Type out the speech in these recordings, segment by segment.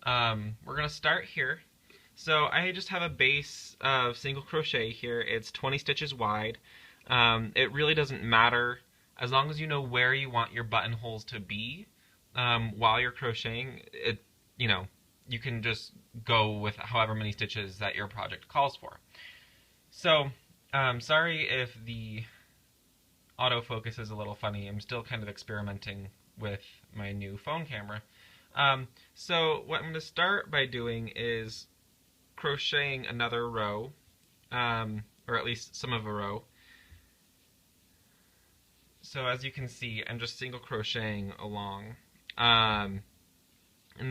We're going to start here. So I just have a base of single crochet here. It's 20 stitches wide. It really doesn't matter as long as you know where you want your buttonholes to be while you're crocheting. You can just go with however many stitches that your project calls for. So, sorry if the autofocus is a little funny. I'm still kind of experimenting with my new phone camera. So what I'm going to start by doing is crocheting another row, or at least some of a row. So as you can see, I'm just single crocheting along. And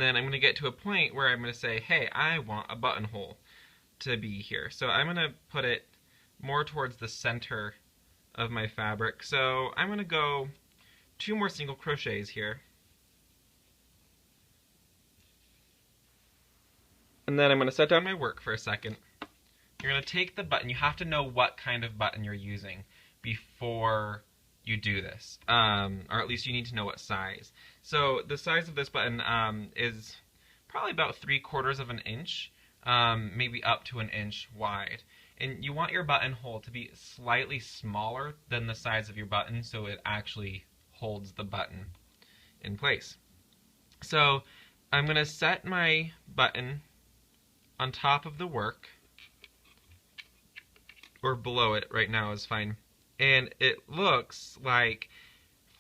then I'm going to get to a point where I'm going to say, hey, I want a buttonhole to be here. So I'm going to put it more towards the center of my fabric. So I'm going to go 2 more single crochets here. And then I'm going to set down my work for a second. You're going to take the button. You have to know what kind of button you're using before you do this, or at least you need to know what size. So the size of this button is probably about 3/4 of an inch, maybe up to an inch wide. And you want your buttonhole to be slightly smaller than the size of your button so it actually holds the button in place. So I'm going to set my button on top of the work, or below it. Right now is fine. And it looks like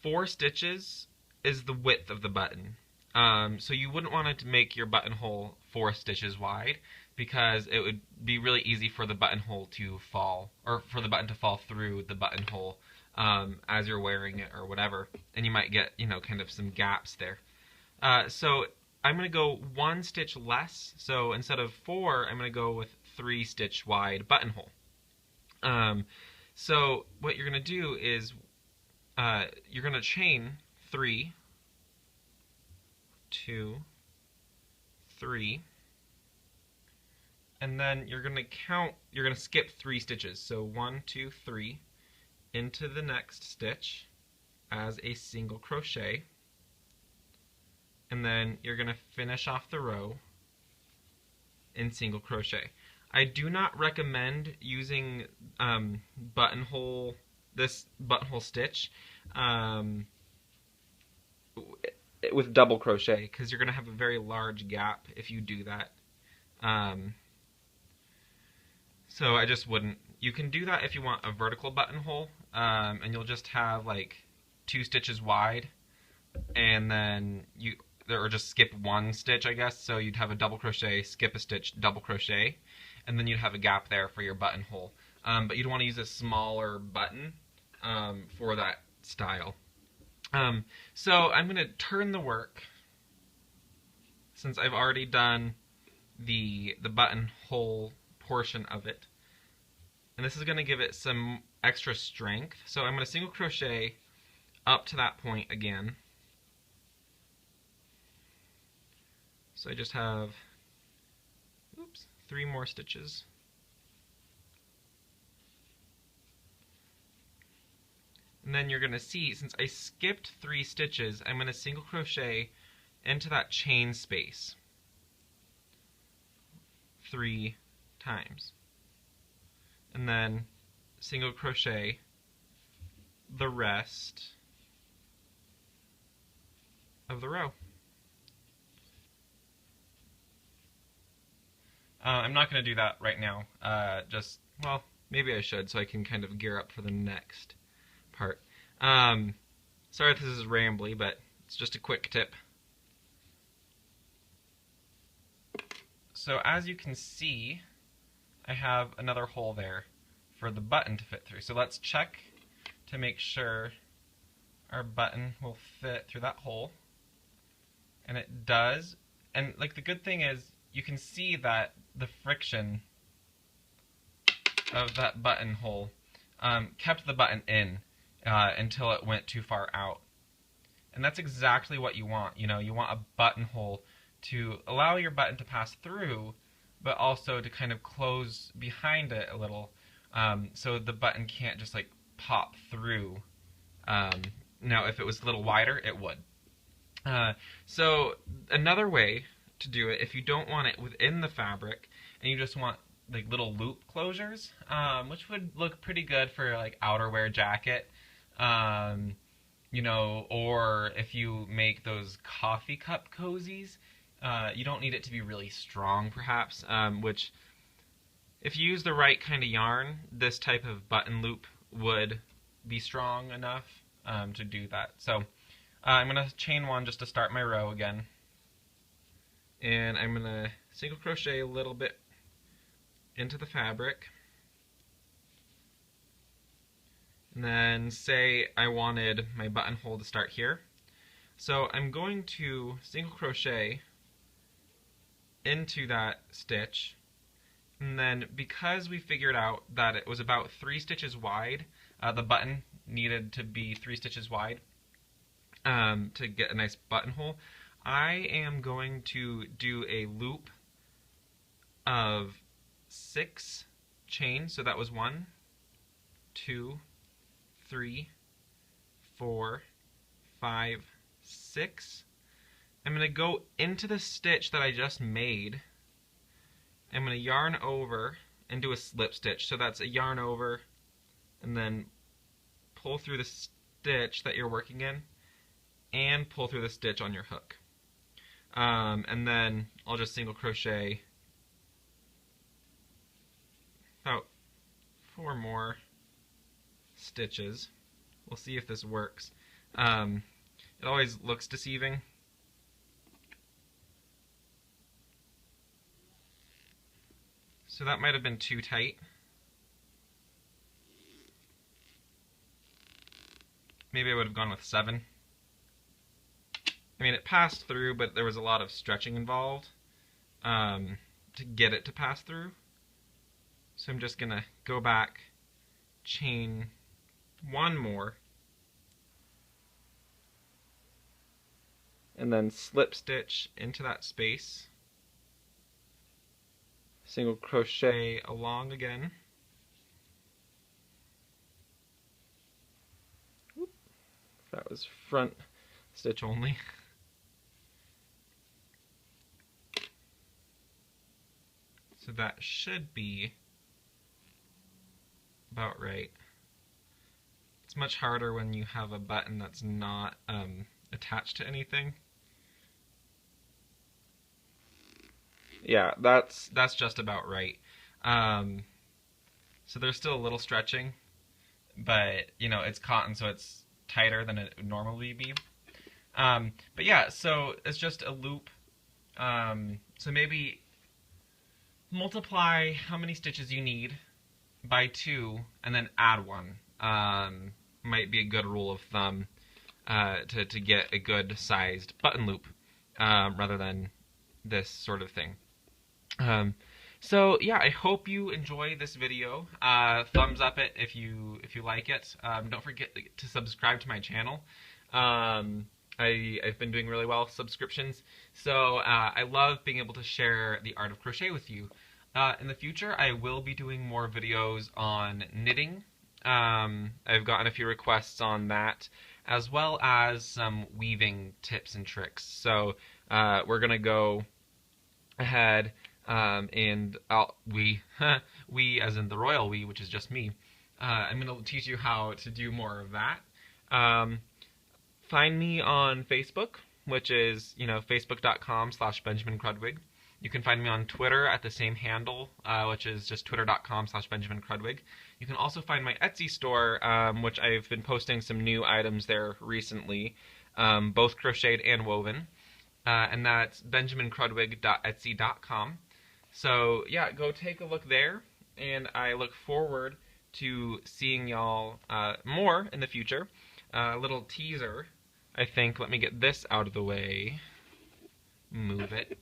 4 stitches is the width of the button. So you wouldn't want to make your buttonhole 4 stitches wide, because it would be really easy for the buttonhole to fall, or for the button to fall through the buttonhole as you're wearing it or whatever, and you might get, kind of some gaps there. So I'm going to go 1 stitch less. So instead of 4, I'm going to go with 3 stitch wide buttonhole. So what you're going to do is you're going to chain 3, 2, 3, and then you're going to skip 3 stitches. So 1, 2, 3 into the next stitch as a single crochet. And then you're going to finish off the row in single crochet. I do not recommend using this buttonhole stitch with double crochet, because you're going to have a very large gap if you do that. So I just wouldn't. You can do that if you want a vertical buttonhole, and you'll just have like 2 stitches wide, and then or just skip 1 stitch, I guess. So you'd have a double crochet, skip a stitch, double crochet, and then you'd have a gap there for your buttonhole. But you'd want to use a smaller button for that style. So I'm going to turn the work, since I've already done the buttonhole portion of it. And this is going to give it some extra strength. So I'm going to single crochet up to that point again. So I just have 3 more stitches. And then you're going to see, since I skipped 3 stitches, I'm going to single crochet into that chain space 3 times. And then single crochet the rest of the row. I'm not going to do that right now. Well, maybe I should, so I can kind of gear up for the next part. Sorry if this is rambly, but it's just a quick tip. So as you can see, I have another hole there for the button to fit through. So let's check to make sure our button will fit through that hole. And it does. And like the good thing is, you can see that the friction of that buttonhole kept the button in until it went too far out. And that's exactly what you want. You want a buttonhole to allow your button to pass through, but also to kind of close behind it a little, so the button can't just like pop through. Now, if it was a little wider, it would. So another way to do it. If you don't want it within the fabric and you just want like little loop closures, which would look pretty good for like outerwear jacket, you know, or if you make those coffee cup cozies, you don't need it to be really strong perhaps, which if you use the right kind of yarn, this type of button loop would be strong enough to do that. So I'm going to chain one just to start my row again. And I'm going to single crochet a little bit into the fabric. And then say I wanted my buttonhole to start here. So I'm going to single crochet into that stitch. And then because we figured out that it was about 3 stitches wide, the button needed to be 3 stitches wide to get a nice buttonhole, I am going to do a loop of 6 chains. So that was 1, 2, 3, 4, 5, 6. I'm going to go into the stitch that I just made. I'm going to yarn over and do a slip stitch. So that's a yarn over and then pull through the stitch that you're working in and pull through the stitch on your hook. And then I'll just single crochet about 4 more stitches. We'll see if this works. It always looks deceiving. So that might have been too tight. Maybe I would have gone with 7. I mean, it passed through, but there was a lot of stretching involved to get it to pass through. So I'm just going to go back, chain 1 more, and then slip stitch into that space. Single crochet along again. That was front stitch only. So that should be about right. It's much harder when you have a button that's not attached to anything. Yeah, that's just about right. So there's still a little stretching, but you know, it's cotton, so it's tighter than it would normally be. But yeah, so it's just a loop. So maybe multiply how many stitches you need by 2 and then add 1. Might be a good rule of thumb to get a good sized button loop rather than this sort of thing. So yeah, I hope you enjoy this video. Thumbs up it if you like it. Don't forget to subscribe to my channel. I've been doing really well with subscriptions, so I love being able to share the art of crochet with you. In the future, I will be doing more videos on knitting. I've gotten a few requests on that, as well as some weaving tips and tricks. So we're gonna go ahead and we as in the royal we, which is just me. I'm gonna teach you how to do more of that. Find me on Facebook, which is, you know, facebook.com/Benjamin Krudwig. You can find me on Twitter at the same handle, which is just twitter.com/Benjamin Krudwig. You can also find my Etsy store, which I've been posting some new items there recently, both crocheted and woven. And that's benjamincrudwig.etsy.com. So yeah, go take a look there, and I look forward to seeing y'all more in the future. A little teaser, I think. Let me get this out of the way. Move it.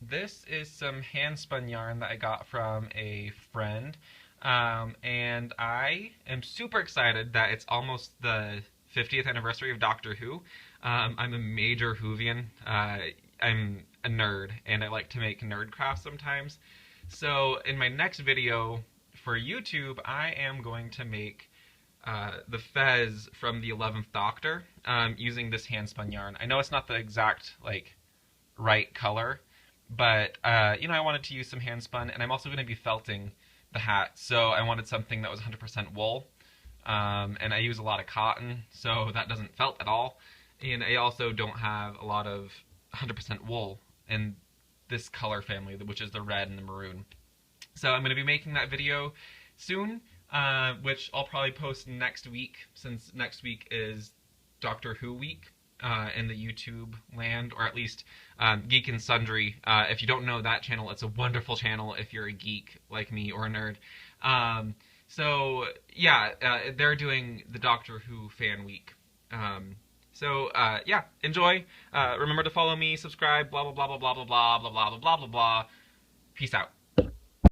This is some hand-spun yarn that I got from a friend, and I am super excited that it's almost the 50th anniversary of Doctor Who. I'm a major Whovian. I'm a nerd, and I like to make nerd crafts sometimes. So in my next video for YouTube, I am going to make the fez from the 11th Doctor using this hand-spun yarn. I know it's not the exact, like, right color. But, you know, I wanted to use some hand spun, and I'm also going to be felting the hat, so I wanted something that was 100% wool. And I use a lot of cotton, so that doesn't felt at all. And I also don't have a lot of 100% wool in this color family, which is the red and the maroon. So I'm going to be making that video soon, which I'll probably post next week, since next week is Doctor Who week in the YouTube land, or at least Geek and Sundry. If you don't know that channel, it's a wonderful channel if you're a geek like me or a nerd. So yeah, they're doing the Doctor Who fan week. So yeah, enjoy. Remember to follow me, subscribe, blah blah blah blah blah blah blah blah blah blah blah blah blah. Peace out.